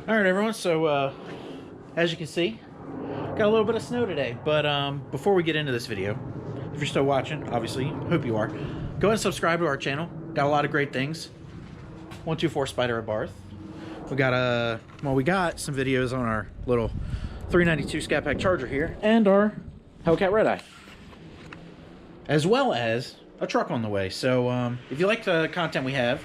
Alright everyone, so as you can see, got a little bit of snow today, but before we get into this video, if you're still watching, obviously, hope you are, go ahead and subscribe to our channel. Got a lot of great things. 124 Spider Abarth. We got some videos on our little 392 Scatpack charger here, and our Hellcat Redeye, as well as a truck on the way. So if you like the content we have,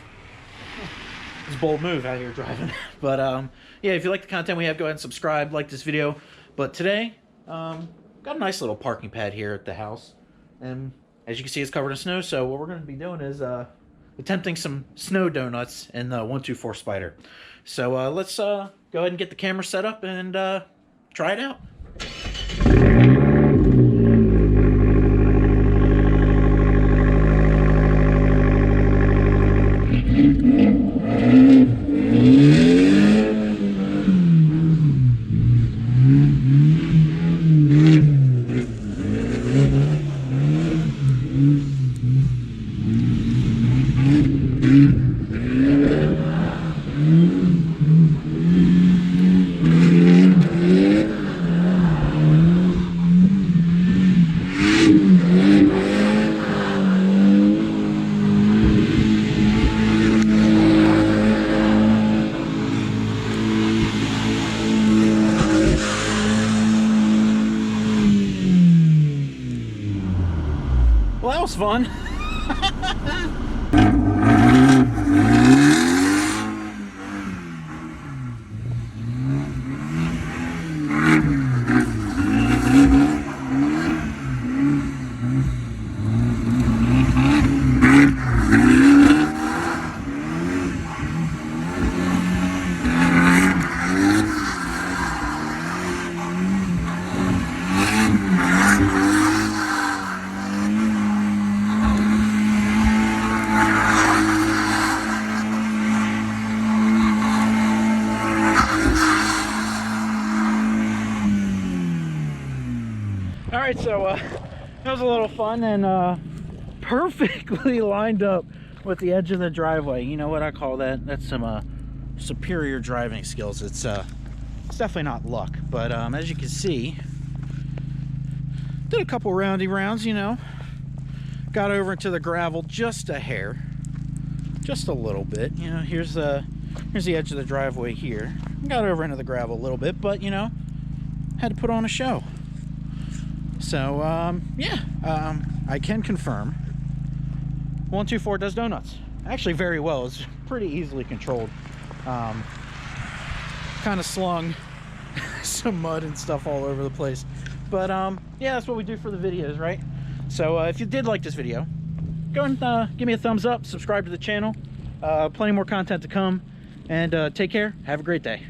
it's a bold move out here driving, but yeah, if you like the content we have, go ahead and subscribe, like this video. But today, got a nice little parking pad here at the house, and as you can see, it's covered in snow. So what we're going to be doing is attempting some snow donuts in the 124 Spider. So let's go ahead and get the camera set up and try it out. Well, that was fun. Alright, so that was a little fun and perfectly lined up with the edge of the driveway. You know what I call that? That's some superior driving skills. It's definitely not luck, but as you can see, did a couple roundy rounds, you know. Got over into the gravel just a hair, just a little bit. You know, here's the edge of the driveway here. Got over into the gravel a little bit, but you know, had to put on a show. So yeah, I can confirm 124 does donuts actually very well. It's pretty easily controlled. Kind of slung some mud and stuff all over the place, but yeah, that's what we do for the videos, right? So if you did like this video, go and give me a thumbs up, subscribe to the channel. Plenty more content to come, and take care. Have a great day.